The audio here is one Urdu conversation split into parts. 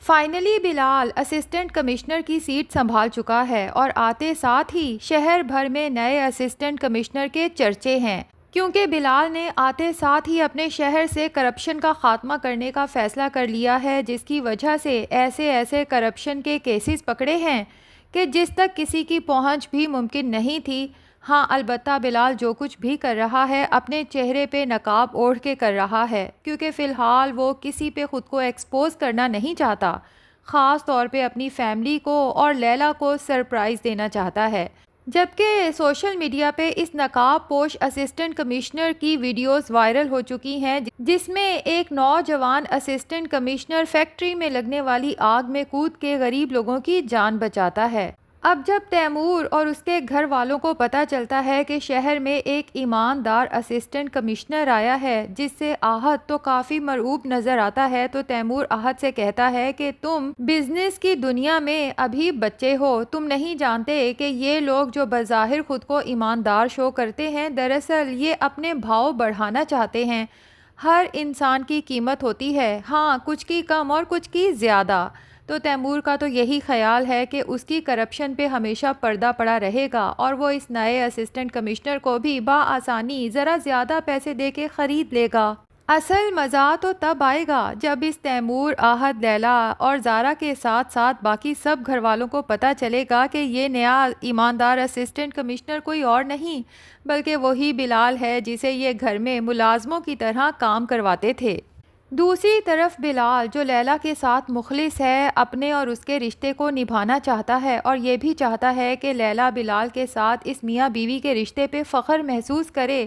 فائنلی بلال اسسٹنٹ کمشنر کی سیٹ سنبھال چکا ہے اور آتے ساتھ ہی شہر بھر میں نئے اسسٹنٹ کمشنر کے چرچے ہیں، کیونکہ بلال نے آتے ساتھ ہی اپنے شہر سے کرپشن کا خاتمہ کرنے کا فیصلہ کر لیا ہے، جس کی وجہ سے ایسے کرپشن کے کیسز پکڑے ہیں کہ جس تک کسی کی پہنچ بھی ممکن نہیں تھی۔ ہاں البتہ بلال جو کچھ بھی کر رہا ہے اپنے چہرے پہ نقاب اوڑھ کے کر رہا ہے، کیونکہ فی الحال وہ کسی پہ خود کو ایکسپوز کرنا نہیں چاہتا، خاص طور پہ اپنی فیملی کو اور لیلا کو سرپرائز دینا چاہتا ہے۔ جبکہ سوشل میڈیا پہ اس نقاب پوش اسسٹنٹ کمشنر کی ویڈیوز وائرل ہو چکی ہیں، جس میں ایک نوجوان اسسٹنٹ کمشنر فیکٹری میں لگنے والی آگ میں کود کے غریب لوگوں کی جان بچاتا ہے۔ اب جب تیمور اور اس کے گھر والوں کو پتہ چلتا ہے کہ شہر میں ایک ایماندار اسسٹنٹ کمشنر آیا ہے جس سے آہت تو کافی مرعوب نظر آتا ہے، تو تیمور آہت سے کہتا ہے کہ تم بزنس کی دنیا میں ابھی بچے ہو، تم نہیں جانتے کہ یہ لوگ جو بظاہر خود کو ایماندار شو کرتے ہیں دراصل یہ اپنے بھاؤ بڑھانا چاہتے ہیں۔ ہر انسان کی قیمت ہوتی ہے، ہاں کچھ کی کم اور کچھ کی زیادہ۔ تو تیمور کا تو یہی خیال ہے کہ اس کی کرپشن پہ ہمیشہ پردہ پڑا رہے گا اور وہ اس نئے اسسٹنٹ کمشنر کو بھی بآسانی ذرا زیادہ پیسے دے کے خرید لے گا۔ اصل مزہ تو تب آئے گا جب اس تیمور، آہت، لیلا اور زارا کے ساتھ ساتھ باقی سب گھر والوں کو پتہ چلے گا کہ یہ نیا ایماندار اسسٹنٹ کمشنر کوئی اور نہیں بلکہ وہی بلال ہے جسے یہ گھر میں ملازموں کی طرح کام کرواتے تھے۔ دوسری طرف بلال جو لیلا کے ساتھ مخلص ہے، اپنے اور اس کے رشتے کو نبھانا چاہتا ہے اور یہ بھی چاہتا ہے کہ لیلا بلال کے ساتھ اس میاں بیوی کے رشتے پہ فخر محسوس کرے،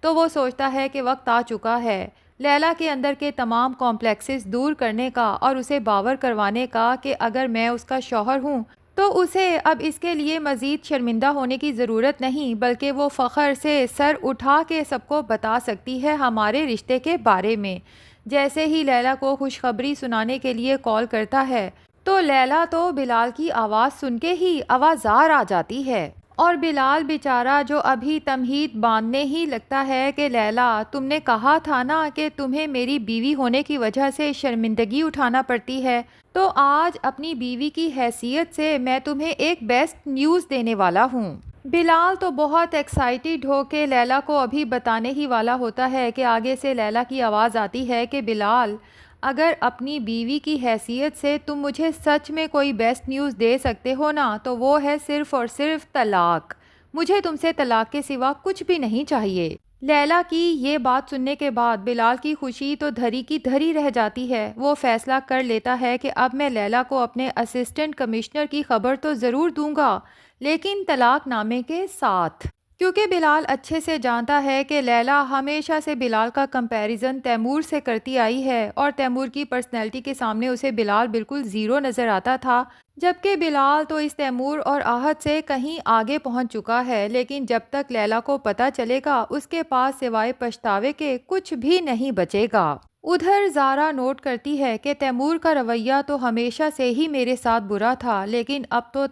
تو وہ سوچتا ہے کہ وقت آ چکا ہے لیلا کے اندر کے تمام کمپلیکسز دور کرنے کا اور اسے باور کروانے کا کہ اگر میں اس کا شوہر ہوں تو اسے اب اس کے لیے مزید شرمندہ ہونے کی ضرورت نہیں، بلکہ وہ فخر سے سر اٹھا کے سب کو بتا سکتی ہے ہمارے رشتے کے بارے میں۔ جیسے ہی لیلا کو خوشخبری سنانے کے لیے کال کرتا ہے تو لیلا تو بلال کی آواز سن کے ہی آوازار آ جاتی ہے، اور بلال بیچارہ جو ابھی تمہید باندھنے ہی لگتا ہے کہ لیلا تم نے کہا تھا نا کہ تمہیں میری بیوی ہونے کی وجہ سے شرمندگی اٹھانا پڑتی ہے، تو آج اپنی بیوی کی حیثیت سے میں تمہیں ایک بیسٹ نیوز دینے والا ہوں۔ بلال تو بہت ایکسائٹیڈ ہو کے لیلا کو ابھی بتانے ہی والا ہوتا ہے کہ آگے سے لیلا کی آواز آتی ہے کہ بلال اگر اپنی بیوی کی حیثیت سے تم مجھے سچ میں کوئی بیسٹ نیوز دے سکتے ہو نا تو وہ ہے صرف اور صرف طلاق، مجھے تم سے طلاق کے سوا کچھ بھی نہیں چاہیے۔ لیلا کی یہ بات سننے کے بعد بلال کی خوشی تو دھری کی دھری رہ جاتی ہے، وہ فیصلہ کر لیتا ہے کہ اب میں لیلا کو اپنے اسسٹنٹ کمشنر کی خبر تو ضرور دوں گا لیکن طلاق نامے کے ساتھ، کیونکہ بلال اچھے سے جانتا ہے کہ لیلا ہمیشہ سے بلال کا کمپیریزن تیمور سے کرتی آئی ہے اور تیمور کی پرسنالٹی کے سامنے اسے بلال بالکل زیرو نظر آتا تھا، جبکہ بلال تو اس تیمور اور آہت سے کہیں آگے پہنچ چکا ہے۔ لیکن جب تک لیلا کو پتہ چلے گا اس کے پاس سوائے پچھتاوے کے کچھ بھی نہیں بچے گا۔ ادھر زارا نوٹ کرتی ہے کہ تیمور کا رویہ تو ہمیشہ سے ہی میرے ساتھ برا تھا، لیکن اب تو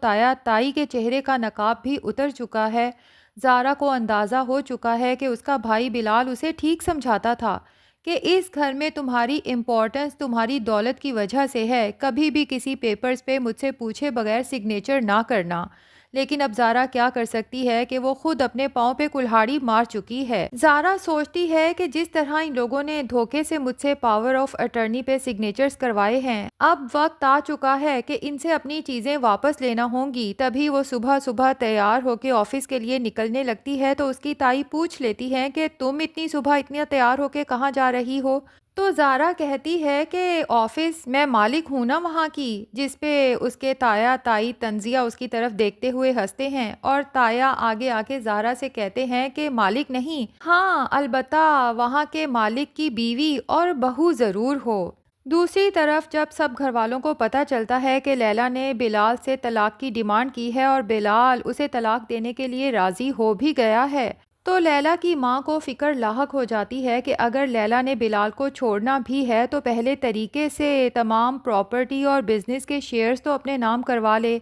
تائی کے چہرے کا نقاب بھی اتر چکا ہے۔ زارا کو اندازہ ہو چکا ہے کہ اس کا بھائی بلال اسے ٹھیک سمجھاتا تھا کہ اس گھر میں تمہاری امپورٹنس تمہاری دولت کی وجہ سے ہے، کبھی بھی کسی پیپرز پہ مجھ سے پوچھے بغیر سگنیچر نہ کرنا۔ لیکن اب زارا کیا کر سکتی ہے کہ وہ خود اپنے پاؤں پہ کلہاڑی مار چکی ہے۔ زارا سوچتی ہے کہ جس طرح ان لوگوں نے دھوکے سے مجھ سے پاور آف اٹرنی پہ سگنیچرز کروائے ہیں، اب وقت آ چکا ہے کہ ان سے اپنی چیزیں واپس لینا ہوں گی۔ تبھی وہ صبح صبح تیار ہو کے آفس کے لیے نکلنے لگتی ہے تو اس کی تائی پوچھ لیتی ہے کہ تم اتنی صبح اتنا تیار ہو کے کہاں جا رہی ہو؟ تو زارا کہتی ہے کہ آفس، میں مالک ہوں نا وہاں کی، جس پہ اس کے تایا تائی تنزیہ اس کی طرف دیکھتے ہوئے ہنستے ہیں اور تایا آگے آ کے زارا سے کہتے ہیں کہ مالک نہیں، ہاں البتہ وہاں کے مالک کی بیوی اور بہو ضرور ہو۔ دوسری طرف جب سب گھر والوں کو پتہ چلتا ہے کہ لیلا نے بلال سے طلاق کی ڈیمانڈ کی ہے اور بلال اسے طلاق دینے کے لیے راضی ہو بھی گیا ہے، تو لیلا کی ماں کو فکر لاحق ہو جاتی ہے کہ اگر لیلا نے بلال کو چھوڑنا بھی ہے تو پہلے طریقے سے تمام پراپرٹی اور بزنس کے شیئرز تو اپنے نام کروا لے۔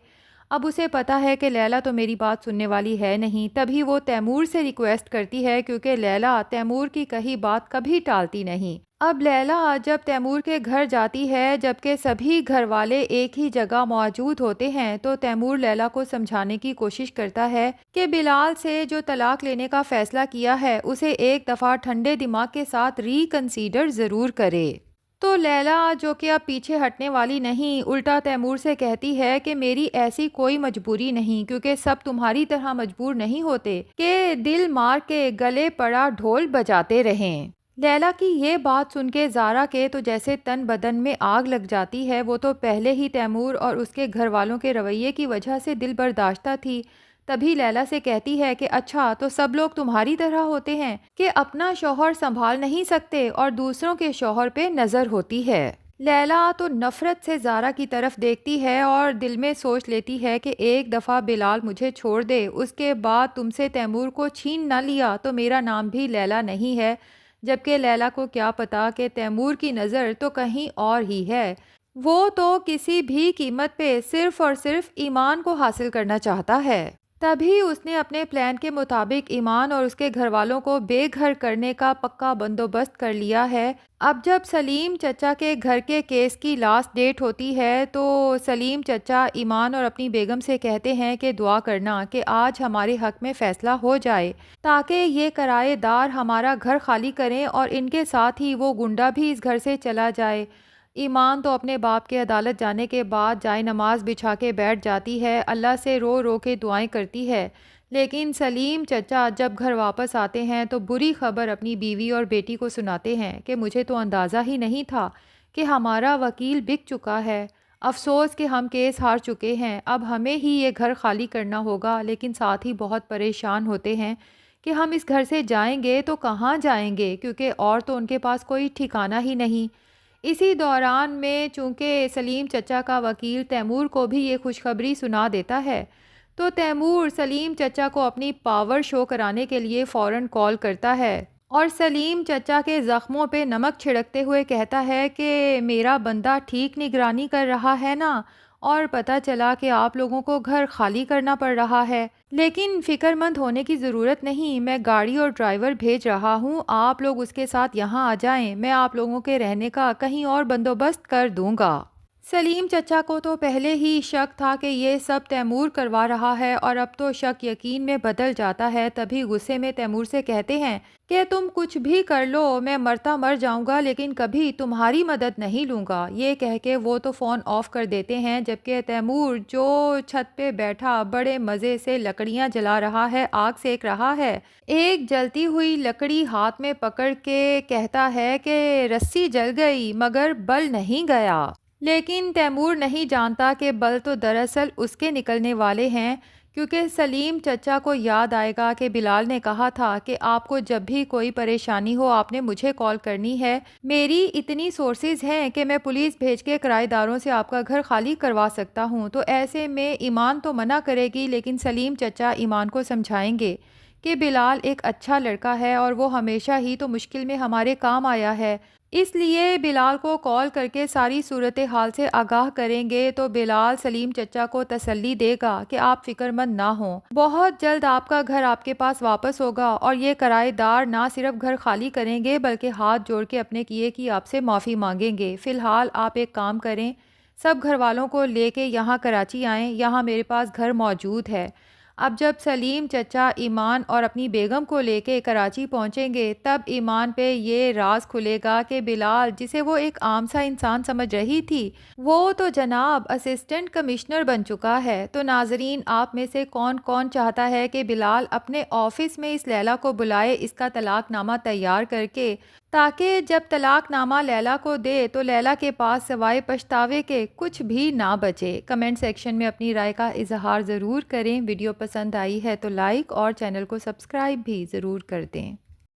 اب اسے پتہ ہے کہ لیلا تو میری بات سننے والی ہے نہیں، تبھی وہ تیمور سے ریکویسٹ کرتی ہے کیونکہ لیلا تیمور کی کہی بات کبھی ٹالتی نہیں۔ اب لیلا جب تیمور کے گھر جاتی ہے جبکہ سبھی گھر والے ایک ہی جگہ موجود ہوتے ہیں تو تیمور لیلا کو سمجھانے کی کوشش کرتا ہے کہ بلال سے جو طلاق لینے کا فیصلہ کیا ہے اسے ایک دفعہ ٹھنڈے دماغ کے ساتھ ریکنسیڈر ضرور کرے۔ تو لیلا جو کہ اب پیچھے ہٹنے والی نہیں، الٹا تیمور سے کہتی ہے کہ میری ایسی کوئی مجبوری نہیں، کیونکہ سب تمہاری طرح مجبور نہیں ہوتے کہ دل مار کے گلے پڑا ڈھول بجاتے رہیں۔ لیلا کی یہ بات سن کے زارا کے تو جیسے تن بدن میں آگ لگ جاتی ہے، وہ تو پہلے ہی تیمور اور اس کے گھر والوں کے رویے کی وجہ سے دل برداشتہ تھی۔ تبھی لیلا سے کہتی ہے کہ اچھا تو سب لوگ تمہاری طرح ہوتے ہیں کہ اپنا شوہر سنبھال نہیں سکتے اور دوسروں کے شوہر پہ نظر ہوتی ہے۔ لیلا تو نفرت سے زارا کی طرف دیکھتی ہے اور دل میں سوچ لیتی ہے کہ ایک دفعہ بلال مجھے چھوڑ دے، اس کے بعد تم سے تیمور کو چھین نہ لیا تو میرا نام بھی لیلا نہیں ہے، جبکہ لیلا کو کیا پتا کہ تیمور کی نظر تو کہیں اور ہی ہے، وہ تو کسی بھی قیمت پہ صرف اور صرف ایمان کو حاصل کرنا چاہتا ہے۔ تبھی اس نے اپنے پلان کے مطابق ایمان اور اس کے گھر والوں کو بے گھر کرنے کا پکا بندوبست کر لیا ہے۔ اب جب سلیم چچا کے گھر کے کیس کی لاسٹ ڈیٹ ہوتی ہے تو سلیم چچا ایمان اور اپنی بیگم سے کہتے ہیں کہ دعا کرنا کہ آج ہمارے حق میں فیصلہ ہو جائے تاکہ یہ کرائے دار ہمارا گھر خالی کریں اور ان کے ساتھ ہی وہ گنڈا بھی اس گھر سے چلا جائے۔ ایمان تو اپنے باپ کے عدالت جانے کے بعد جائے نماز بچھا کے بیٹھ جاتی ہے، اللہ سے رو رو کے دعائیں کرتی ہے، لیکن سلیم چچا جب گھر واپس آتے ہیں تو بری خبر اپنی بیوی اور بیٹی کو سناتے ہیں کہ مجھے تو اندازہ ہی نہیں تھا کہ ہمارا وکیل بک چکا ہے، افسوس کہ ہم کیس ہار چکے ہیں، اب ہمیں ہی یہ گھر خالی کرنا ہوگا، لیکن ساتھ ہی بہت پریشان ہوتے ہیں کہ ہم اس گھر سے جائیں گے تو کہاں جائیں گے، کیونکہ اور تو ان کے پاس کوئی ٹھکانہ ہی نہیں۔ اسی دوران میں چونکہ سلیم چچا کا وکیل تیمور کو بھی یہ خوشخبری سنا دیتا ہے تو تیمور سلیم چچا کو اپنی پاور شو کرانے کے لیے فوراً کال کرتا ہے اور سلیم چچا کے زخموں پہ نمک چھڑکتے ہوئے کہتا ہے کہ میرا بندہ ٹھیک نگرانی کر رہا ہے نا، اور پتہ چلا کہ آپ لوگوں کو گھر خالی کرنا پڑ رہا ہے، لیکن فکر مند ہونے کی ضرورت نہیں، میں گاڑی اور ڈرائیور بھیج رہا ہوں، آپ لوگ اس کے ساتھ یہاں آ جائیں، میں آپ لوگوں کے رہنے کا کہیں اور بندوبست کر دوں گا۔ سلیم چچا کو تو پہلے ہی شک تھا کہ یہ سب تیمور کروا رہا ہے اور اب تو شک یقین میں بدل جاتا ہے، تبھی غصے میں تیمور سے کہتے ہیں کہ تم کچھ بھی کر لو، میں مرتا مر جاؤں گا لیکن کبھی تمہاری مدد نہیں لوں گا۔ یہ کہہ کے وہ تو فون آف کر دیتے ہیں، جبکہ تیمور جو چھت پہ بیٹھا بڑے مزے سے لکڑیاں جلا رہا ہے، آگ سیک رہا ہے، ایک جلتی ہوئی لکڑی ہاتھ میں پکڑ کے کہتا ہے کہ رسی جل گئی مگر بل نہیں گیا۔ لیکن تیمور نہیں جانتا کہ بل تو دراصل اس کے نکلنے والے ہیں، کیونکہ سلیم چچا کو یاد آئے گا کہ بلال نے کہا تھا کہ آپ کو جب بھی کوئی پریشانی ہو آپ نے مجھے کال کرنی ہے، میری اتنی سورسز ہیں کہ میں پولیس بھیج کے کرائے داروں سے آپ کا گھر خالی کروا سکتا ہوں۔ تو ایسے میں ایمان تو منع کرے گی، لیکن سلیم چچا ایمان کو سمجھائیں گے کہ بلال ایک اچھا لڑکا ہے اور وہ ہمیشہ ہی تو مشکل میں ہمارے کام آیا ہے، اس لیے بلال کو کال کر کے ساری صورتحال سے آگاہ کریں گے تو بلال سلیم چچا کو تسلی دے گا کہ آپ فکر مند نہ ہوں، بہت جلد آپ کا گھر آپ کے پاس واپس ہوگا اور یہ کرائے دار نہ صرف گھر خالی کریں گے بلکہ ہاتھ جوڑ کے اپنے کیے کی آپ سے معافی مانگیں گے۔ فی الحال آپ ایک کام کریں، سب گھر والوں کو لے کے یہاں کراچی آئیں، یہاں میرے پاس گھر موجود ہے۔ اب جب سلیم چچا ایمان اور اپنی بیگم کو لے کے کراچی پہنچیں گے تب ایمان پہ یہ راز کھلے گا کہ بلال جسے وہ ایک عام سا انسان سمجھ رہی تھی وہ تو جناب اسسٹنٹ کمشنر بن چکا ہے۔ تو ناظرین، آپ میں سے کون کون چاہتا ہے کہ بلال اپنے آفس میں اس لیلا کو بلائے، اس کا طلاق نامہ تیار کر کے، تاکہ جب طلاق نامہ لیلا کو دے تو لیلا کے پاس سوائے پچھتاوے کے کچھ بھی نہ بچے؟ کمنٹ سیکشن میں اپنی رائے کا اظہار ضرور کریں۔ ویڈیو پسند آئی ہے تو لائک اور چینل کو سبسکرائب بھی ضرور کر دیں۔